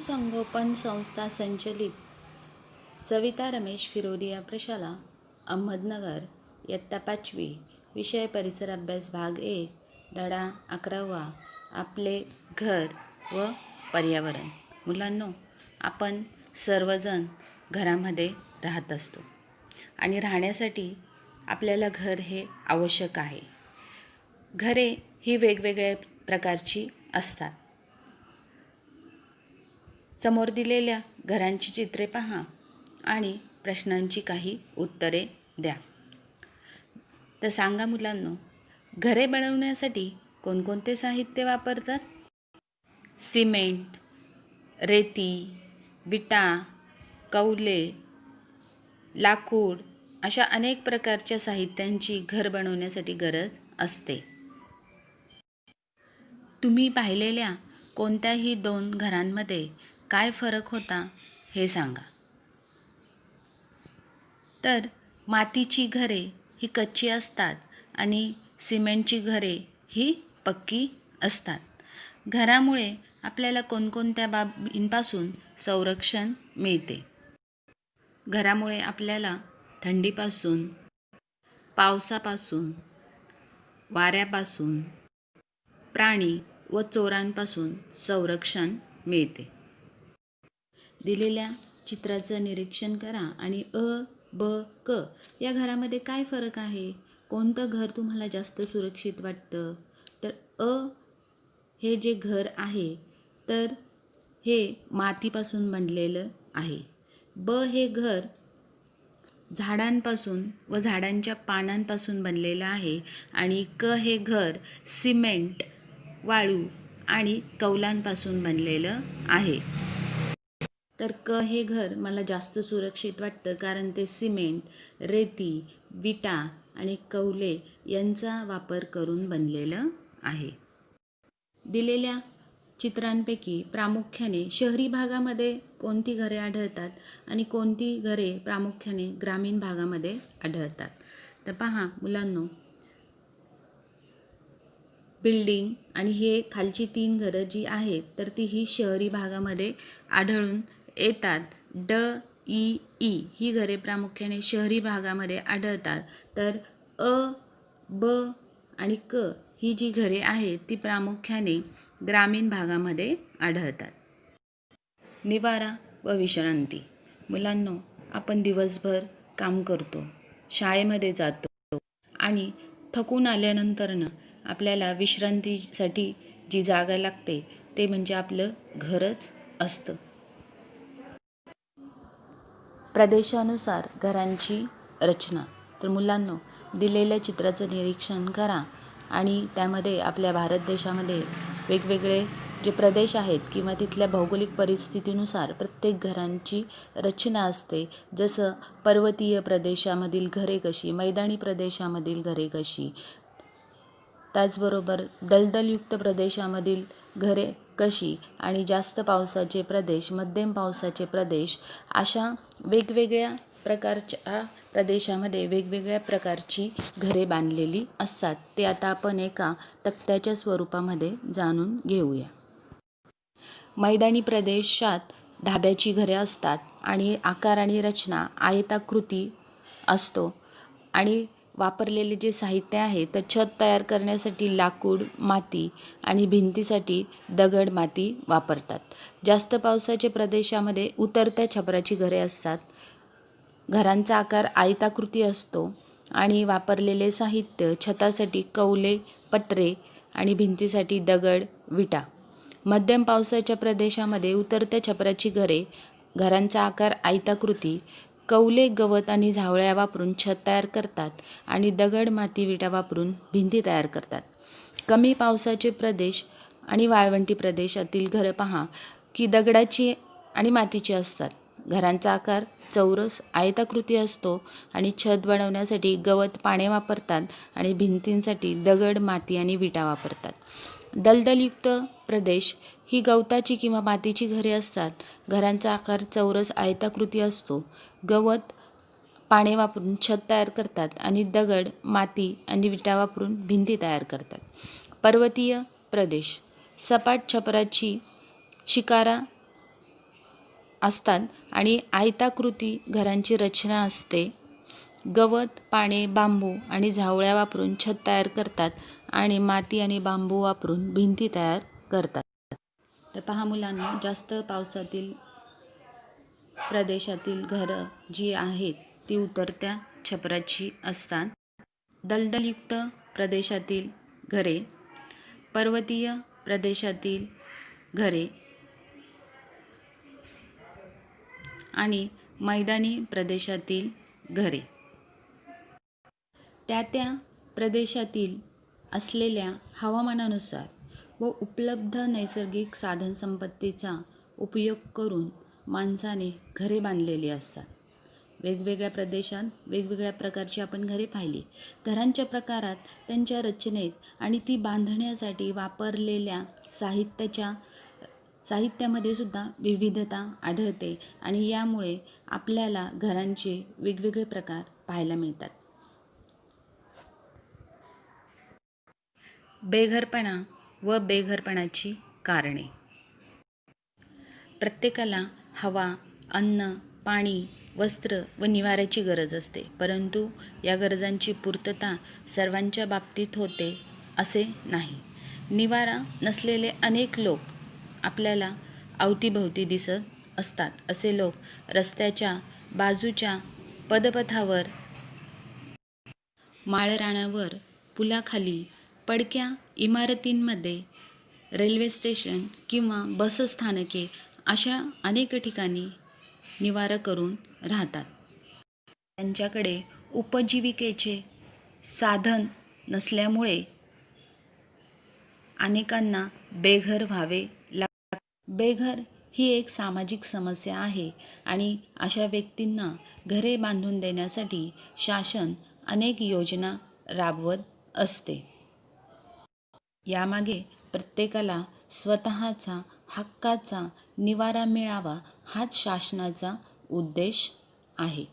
संगोपन संस्था संचलित सविता रमेश फिरोदिया प्रशाला अहमदनगर इयत्ता 5वी विषय परिसर अभ्यास भाग 1 धडा 11वा आपले घर व पर्यावरण। मुलांनो, आपण सर्वजण घरामध्ये राहत असतो आणि राहण्यासाठी आपल्याला घर हे आवश्यक आहे। घरे ही वेगवेगळ्या प्रकारची असतात। समोर दिलेल्या घरांची चित्रे पहा आणि प्रश्नांची काही उत्तरे द्या। तर सांगा मुलांनो, घरे बनवण्यासाठी कोणकोणते साहित्य वापरतात? सिमेंट, रेती, विटा, कौले, लाकूड अशा अनेक प्रकारच्या साहित्यांची घर बनवण्यासाठी गरज असते। तुम्ही पाहिलेल्या कोणत्याही 2 घरांमध्ये काय फरक होता हे सांगा। तर मातीची घरे ही कच्ची असतात आणि सिमेंटची घरे ही पक्की असतात। घरामुळे आपल्याला कोणकोणत्या बाबींपासून संरक्षण मिळते? घरामुळे आपल्याला थंडीपासून, पावसापासून, वाऱ्यापासून, प्राणी व चोरांपासून संरक्षण मिळते। दिलेल्या चित्राचं निरीक्षण करा आणि अ, ब, क या घरामध्ये काय फरक आहे? कोणतं घर तुम्हाला जास्त सुरक्षित वाटतं? तर अ हे जे घर आहे तर हे मातीपासून बनलेलं आहे। ब हे घर झाडांपासून व झाडांच्या पानांपासून बनलेलं आहे आणि क हे घर सिमेंट, वाळू आणि कौलांपासून बनलेलं आहे। तर क हे घर मला जास्त सुरक्षित वाटतं कारण ते सिमेंट, रेती, विटा आणि कौले यांचा वापर करून बनलेलं आहे। दिलेल्या चित्रांपैकी प्रामुख्याने शहरी भागामध्ये कोणती घरे आढळतात आणि कोणती घरे प्रामुख्याने ग्रामीण भागामध्ये आढळतात? तर पहा मुलांनो, बिल्डिंग आणि हे खालची 3 घरं जी आहेत तर ती ही शहरी भागामध्ये आढळून येतात। ड, ई, ई ही घरे प्रामुख्याने शहरी भागामध्ये आढळतात। तर अ, ब आणि क ही जी घरे आहेत ती प्रामुख्याने ग्रामीण भागामध्ये आढळतात। निवारा व विश्रांती। मुलांनो, आपण दिवसभर काम करतो, शाळेमध्ये जातो आणि थकून आल्यानंतरनं आपल्याला विश्रांतीसाठी जी जागा लागते ते म्हणजे आपलं घरच असतं। प्रदेशानुसार घरांची रचना। तर मुलांनो, दिलेल्या चित्राचं निरीक्षण करा आणि त्यामध्ये आपल्या भारत देशामध्ये वेगवेगळे जे प्रदेश आहेत किंवा तिथल्या भौगोलिक परिस्थितीनुसार प्रत्येक घरांची रचना असते। जसं पर्वतीय प्रदेशामधील घरे कशी, मैदानी प्रदेशामधील घरे कशी, त्याचबरोबर दलदलयुक्त प्रदेशामधील घरे कशी आणि जास्त पावसाचे प्रदेश, मध्यम पावसाचे प्रदेश अशा वेगवेगळ्या प्रकारच्या प्रदेशामध्ये वेगवेगळ्या प्रकारची घरे बांधलेली असतात। ते आता आपण एका तक्त्याच्या स्वरूपामध्ये जाणून घेऊया। मैदानी प्रदेशात ढाब्याची घरे असतात आणि आकार आणि रचना आयताकृती असतो आणि वापरलेले जे साहित्य आहे तर छत तयार करण्यासाठी लाकूड, माती आणि भिंतीसाठी दगड, माती वापरतात। जास्त पावसाच्या प्रदेशामध्ये उतरत्या छपराची घरे असतात। घरांचा आकार आयताकृती असतो आणि वापरलेले साहित्य छतासाठी कौले, पत्रे आणि भिंतीसाठी दगड, विटा। मध्यम पावसाच्या प्रदेशामध्ये उतरत्या छपराची घरांचा आकार आयताकृती, कौले, गवत आणि झावळ्या वापरून छत तयार करतात आणि दगड, माती, विटा वापरून भिंती तयार करतात। कमी पावसाचे प्रदेश आणि वाळवंटी प्रदेशातील घरं पहा की दगडाची आणि मातीची असतात। घरांचा आकार चौरस आयताकृती असतो आणि छत बनवण्यासाठी गवत, पाने वापरतात आणि भिंतींसाठी दगड, माती आणि विटा वापरतात। दलदलयुक्त प्रदेश ही गवताची किंवा मातीची घरे असतात। घरांचा आकार चौरस आयताकृती असतो। गवत, पाने वापरून छत तयार करतात आणि दगड, माती आणि विटा वापरून भिंती तयार करतात। पर्वतीय प्रदेश सपाट छपराची शिकारा असतात आणि आयताकृती घरांची रचना असते. गवत, पाने, बांबू आणि झावळ्या वापरून छत तयार करतात आणि माती आणि बांबू वापरून भिंती तयार करतात. तर पहा मुलांनो, जास्त पावसातील प्रदेशातील घरं जी आहेत ती उतरत्या छपराची असतात. दलदलयुक्त प्रदेशातील घरे, पर्वतीय प्रदेशातील घरे आणि मैदानी प्रदेशातील घरे त्या प्रदेशातील असलेल्या हवामानानुसार व उपलब्ध नैसर्गिक साधनसंपत्तीचा उपयोग करून माणसाने घरे बांधलेली असतात. वेगवेगळ्या प्रदेशात वेगवेगळ्या प्रकारची आपण घरे पाहिली. घरांच्या प्रकारात, त्यांच्या रचनेत आणि ती बांधण्यासाठी वापरलेल्या साहित्यामध्ये सुद्धा विविधता आढळते आणि यामुळे आपल्याला घरांचे वेगवेगळे प्रकार पाहायला मिळतात. बेघरपणा व बेघरपणाची कारणे. प्रत्येकाला हवा, अन्न, पाणी, वस्त्र व निवाऱ्याची गरज असते, परंतु या गरजांची पूर्तता सर्वांच्या बाबतीत होते असे नाही. निवारा नसलेले अनेक लोक आपल्याला अवतीभवती दिसत असतात. असे लोक रस्त्याच्या बाजूच्या पदपथावर, माळरानावर, पुलाखाली, पडक्या इमारतींमध्ये, रेल्वे स्टेशन किंवा बसस्थानके अशा अनेक ठिकाणी निवारा करून राहतात. त्यांच्याकडे उपजीविकेचे साधन नसल्यामुळे अनेकांना बेघर व्हावे लागते. बेघर ही एक सामाजिक समस्या आहे आणि अशा व्यक्तींना घरे बांधून देण्यासाठी शासन अनेक योजना राबवत असते. यामागे प्रत्येकाला स्वतःचा हक्काचा निवारा मिळावा हाच शासनाचा उद्देश आहे.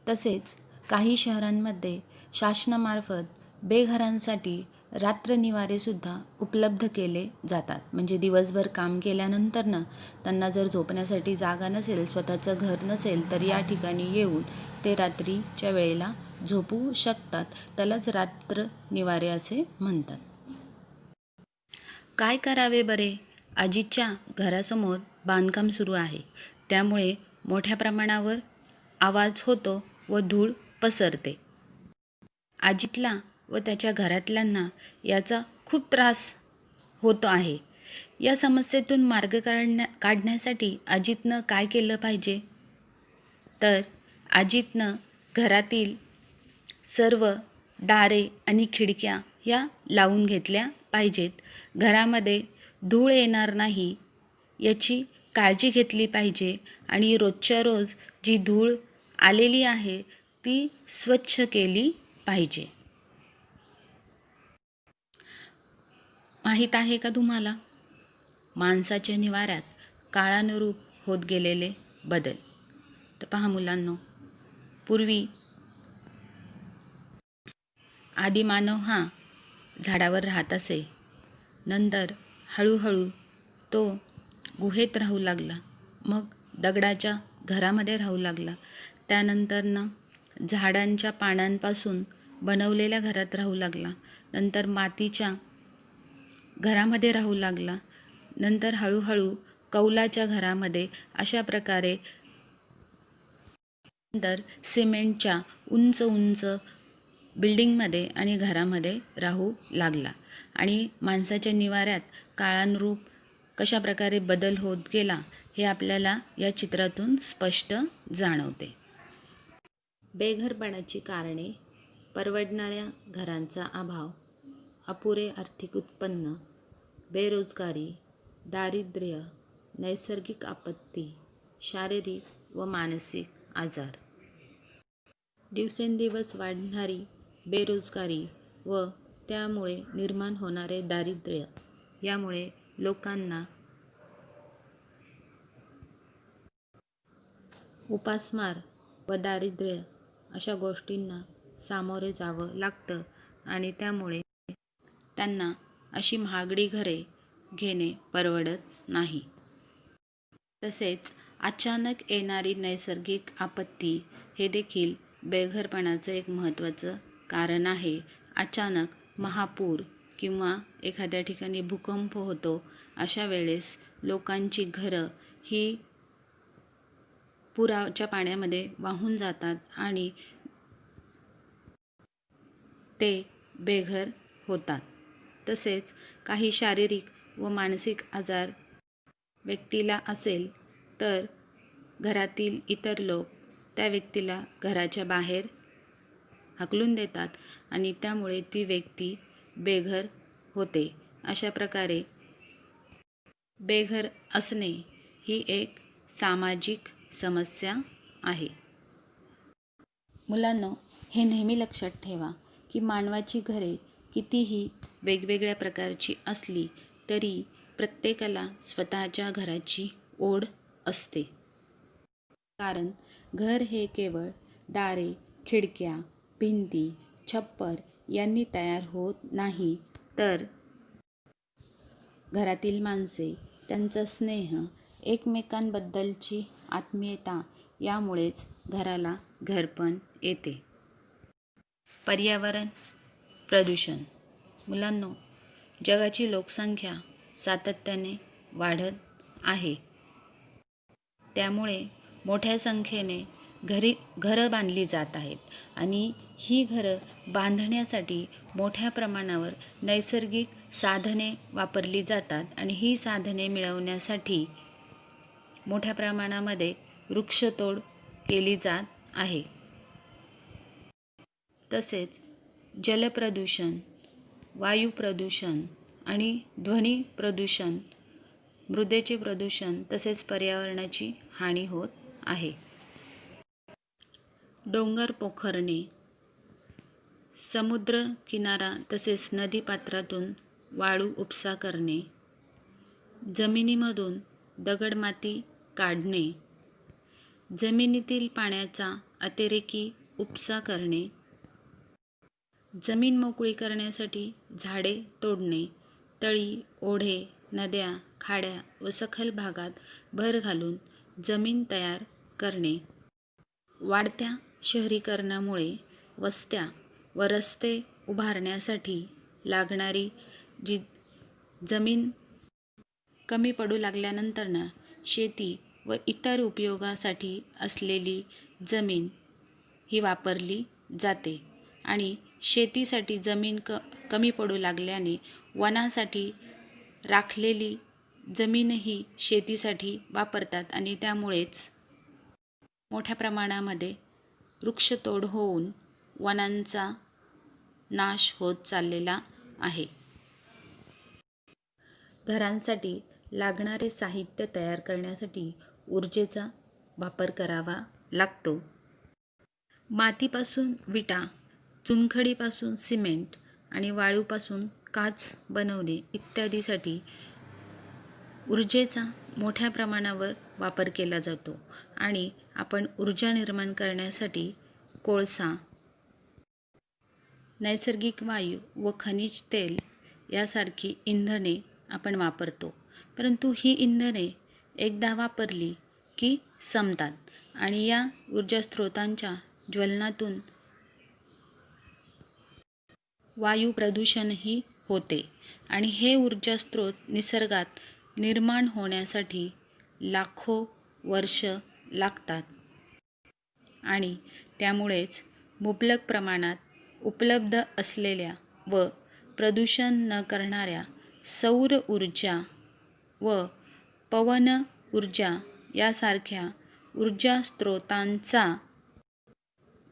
तसेच काही शहरांमध्ये शासनामार्फत बेघरांसाठी रात्र निवारेसुद्धा उपलब्ध केले जातात. म्हणजे दिवसभर काम केल्यानंतरनं त्यांना जर झोपण्यासाठी जागा नसेल, स्वतःचं घर नसेल, तर या ठिकाणी येऊन ते रात्रीच्या वेळेला झोपू शकतात. त्यालाच रात्र निवारे असे म्हणतात. काय करावे बरे? आजीच्या घरासमोर बांधकाम सुरू आहे, त्यामुळे मोठ्या प्रमाणावर आवाज होतो व धूळ पसरते. आजीतला व त्याच्या घरातल्यांना याचा खूप त्रास होतो आहे. या समस्येतून मार्ग काढण्यासाठी अजितनं काय केलं पाहिजे? तर अजितनं घरातील सर्व दारे आणि खिडक्या या लावून घेतल्या पाहिजेत. घरामध्ये धूळ येणार नाही याची काळजी घेतली पाहिजे आणि रोजच्या रोज जी धूळ आलेली आहे ती स्वच्छ केली पाहिजे. माहीत आहे का तुम्हाला माणसाच्या निवाऱ्यात काळानुरूप होत गेलेले बदल? तर पहा मुलांनो, पूर्वी आदिमानव हा झाडावर राहत असे. नंतर हळूहळू तो गुहेत राहू लागला, मग दगडाच्या घरामध्ये राहू लागला. त्यानंतरनं झाडांच्या पानांपासून बनवलेल्या घरात राहू लागला. नंतर मातीच्या घरामध्ये राहू लागला. नंतर हळूहळू कौलाच्या घरामध्ये, अशा प्रकारे नंतर सिमेंटच्या उंच उंच बिल्डिंगमध्ये आणि घरामध्ये राहू लागला. आणि माणसाच्या निवाऱ्यात काळानुरूप कशा प्रकारे बदल होत गेला हे आपल्याला या चित्रातून स्पष्ट जाणवते. बेघरपणाची कारणे: परवडणाऱ्या घरांचा अभाव, अपुरे आर्थिक उत्पन्न, बेरोजगारी, दारिद्र्य, नैसर्गिक आपत्ती, शारीरिक व मानसिक आजार. दिवसेंदिवस वाढणारी बेरोजगारी व त्यामुळे निर्माण होणारे दारिद्र्य यामुळे लोकांना उपासमार व दारिद्र्य अशा गोष्टींना सामोरे जावं लागतं आणि त्यामुळे त्यांना अशी महागडी घरे घेणे परवडत नाही. तसेच अचानक येणारी नैसर्गिक आपत्ती हे देखील बेघरपणाचं एक महत्त्वाचं कारण आहे. अचानक महापूर किंवा एखाद्या ठिकाणी भूकंप होतो, अशा वेळेस लोकांची घरं ही पुराच्या पाण्यामध्ये वाहून जातात आणि ते बेघर होतात. तसेच काही शारीरिक व मानसिक आजार व्यक्तीला असेल तर घरातील इतर लोक त्या व्यक्तीला घराच्या बाहेर हाकलून देतात आणि त्यामुळे ती व्यक्ती बेघर होते. अशा प्रकारे बेघर असणे ही एक सामाजिक समस्या आहे. मुलांनो, हे नेहमी लक्षात ठेवा की मानवाची घरे कितीही वेगवेगळ्या प्रकारची असली तरी प्रत्येकाला स्वतःच्या घराची ओढ असते. कारण घर हे केवळ दारे, खिडक्या, भिंती, छप्पर यांनी तयार होत नाही, तर घरातील माणसे, त्यांचा स्नेह, एकमेकांबद्दलची आत्मीयता यामुळेच घराला घरपण येते. पर्यावरण प्रदूषण. मुलांनो, जगाची लोकसंख्या सातत्याने वाढत आहे. त्यामुळे मोठ्या संख्येने घरं बांधली जात आहेत आणि ही घरं बांधण्यासाठी मोठ्या प्रमाणावर नैसर्गिक साधने वापरली जातात आणि ही साधने मिळवण्यासाठी मोठ्या प्रमाणामध्ये वृक्षतोड केली जात आहे. तसेच जलप्रदूषण, वायू प्रदूषण आणि ध्वनी प्रदूषण, मृदेचे प्रदूषण तसेच पर्यावरणाची हानी होत आहे. डोंगर पोखरणे, समुद्र किनारा तसेच नदीपात्रातून वाळू उपसा करणे, जमिनीमधून दगडमाती काढणे, जमिनीतील पाण्याचा अतिरेकी उपसा करणे, जमीन मोकळी करण्यासाठी झाडे तोडणे, तळी, ओढे, नद्या, खाड्या व सखल भागात भर घालून जमीन तयार करणे, वाढत्या शहरीकरणामुळे वस्त्या व रस्ते उभारण्यासाठी लागणारी जी जमीन कमी पडू लागल्यानंतरनं शेती व इतर उपयोगासाठी असलेली जमीन ही वापरली जाते आणि शेतीसाठी जमीन कमी पडू लागल्याने वनासाठी राखलेली जमीनही शेतीसाठी वापरतात आणि त्यामुळेच मोठ्या प्रमाणामध्ये वृक्षतोड होऊन वनांचा नाश होत चाललेला आहे. घरांसाठी लागणारे साहित्य तयार करण्यासाठी ऊर्जेचा वापर करावा लागतो. मातीपासून विटा, चुनखडीपासून सिमेंट आणि वाळूपासून काच बनवणे इत्यादीसाठी ऊर्जेचा मोठ्या प्रमाणावर वापर केला जातो आणि आपण ऊर्जा निर्माण करण्यासाठी कोळसा, नैसर्गिक वायू व खनिज तेल यासारखी इंधने आपण वापरतो. परंतु ही इंधने एकदा वापरली की संपतात आणि या ऊर्जा स्रोतांच्या ज्वलनातून वायू प्रदूषणही होते आणि हे ऊर्जा स्रोत निसर्गात निर्माण होण्यासाठी लाखो वर्ष लागतात आणि त्यामुळेच मुबलक प्रमाणात उपलब्ध असलेल्या व प्रदूषण न करणाऱ्या सौर ऊर्जा व पवन ऊर्जा यासारख्या ऊर्जा स्रोतांचा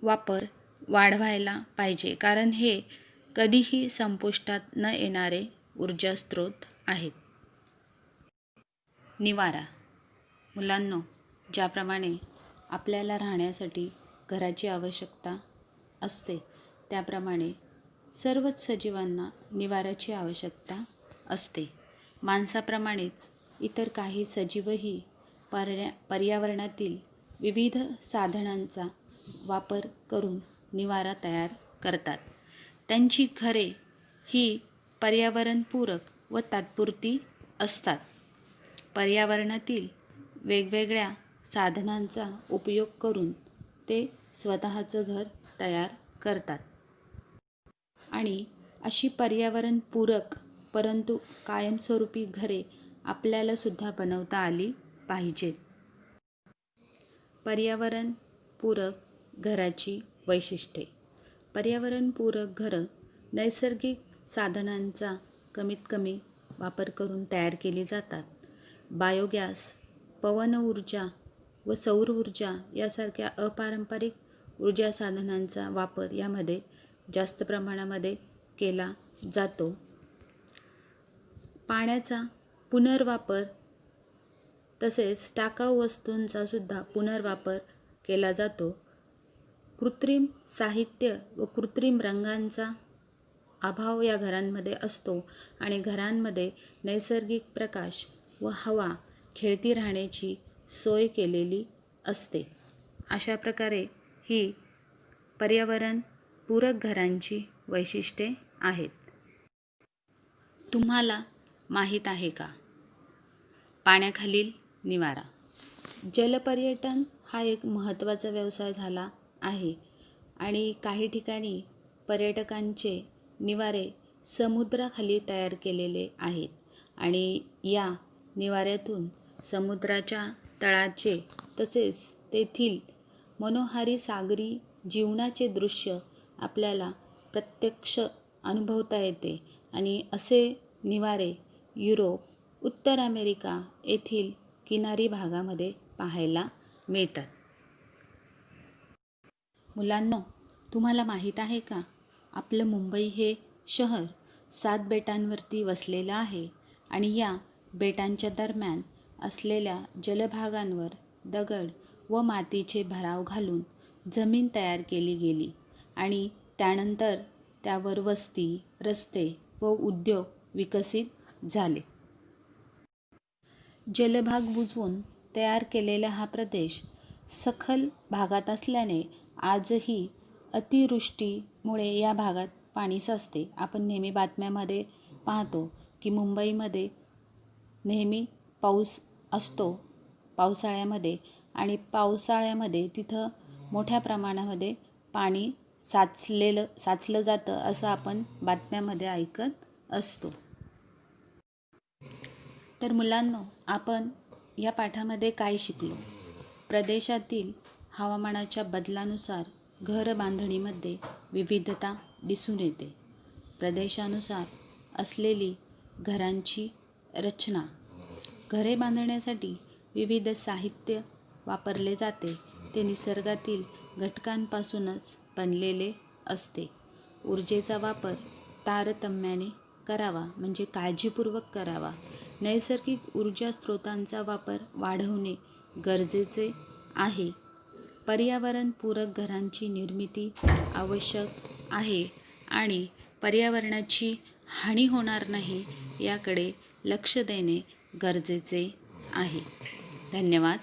वापर वाढवायला पाहिजे, कारण हे कधीही संपुष्टात न येणारे ऊर्जा स्रोत आहेत. निवारा. मुलांनो, ज्याप्रमाणे आपल्याला राहण्यासाठी घराची आवश्यकता असते, त्याप्रमाणे सर्वच सजीवांना निवाऱ्याची आवश्यकता असते. माणसाप्रमाणेच इतर काही सजीवही पर्यावरणातील विविध साधनांचा वापर करून निवारा तयार करतात. त्यांची घरे ही पर्यावरणपूरक व तात्पुरती असतात. पर्यावरणातील वेगवेगळ्या साधनांचा उपयोग करून ते स्वतःचं घर तयार करतात. आणि अशी पर्यावरणपूरक परंतु कायमस्वरूपी घरे आपल्यालासुद्धा बनवता आली पाहिजेत. पर्यावरणपूरक घराची वैशिष्ट्ये. पर्यावरणपूरक घरं नैसर्गिक साधनांचा कमीत कमी वापर करून तयार केली जातात. बायोगॅस, पवन ऊर्जा व सौर ऊर्जा यासारख्या अपारंपरिक ऊर्जा साधनांचा वापर यामध्ये जास्त प्रमाणामध्ये केला जातो. पाण्याचा पुनर्वापर तसेच टाकाऊ वस्तूंचा सुद्धा पुनर्वापर केला जातो. कृत्रिम साहित्य व कृत्रिम रंगांचा अभाव या घरांमध्ये असतो आणि घरांमध्ये नैसर्गिक प्रकाश व हवा खेळती राहण्याची सोय केलेली असते. अशा प्रकारे ही पर्यावरणपूरक घरांची वैशिष्ट्ये आहेत. तुम्हाला माहीत आहे का? पाण्याखालील निवारा. जलपर्यटन हा एक महत्त्वाचा व्यवसाय झाला आहे आणि काही ठिकाणी पर्यटकांचे निवारे समुद्राखाली तयार केलेले आहेत आणि या निवाऱ्यातून समुद्राच्या तळाचे तसेच तेथील मनोहारी सागरी जीवनाचे दृश्य आपल्याला प्रत्यक्ष अनुभवता येते आणि असे निवारे युरोप, उत्तर अमेरिका येथील किनारी भागामध्ये पाहायला मिळतात. मुलांनो, तुम्हाला माहीत आहे का? आपलं मुंबई हे शहर 7 बेटांवरती वसलेलं आहे आणि या बेटांच्या दरम्यान असलेल्या जलभागांवर दगड व मातीचे भराव घालून जमीन तयार केली गेली आणि त्यानंतर त्यावर वस्ती, रस्ते व उद्योग विकसित झाले. जलभाग बुजवून तयार केलेला हा प्रदेश सखल भागात असल्याने आजही अतिवृष्टीमुळे या भागात पाणी साचते. आपण नेहमी बातम्यामध्ये पाहतो की मुंबईमध्ये नेहमी पाऊस असतो पावसाळ्यामध्ये आणि पावसाळ्यामध्ये तिथं मोठ्या प्रमाणामध्ये पाणी साचलं जातं असं आपण बातम्यामध्ये ऐकत असतो. तर मुलांनो, आपण या पाठामध्ये काय शिकलो? प्रदेशातील हवामानाच्या बदलानुसार घर बांधणीमध्ये विविधता दिसून येते. प्रदेशानुसार असलेली घरांची रचना. घरे बांधण्यासाठी विविध साहित्य वापरले जाते. ते निसर्गातील घटकांपासूनच बनलेले असते. ऊर्जेचा वापर तारतम्याने करावा म्हणजे काळजीपूर्वक करावा. नैसर्गिक ऊर्जा स्रोतांचा वापर वाढवणे गरजेचे आहे. पर्यावरणपूरक घरांची निर्मिती आवश्यक आहे आणि पर्यावरणाची हानी होणार नाही याकडे लक्ष देणे गरजेचे आहे. धन्यवाद.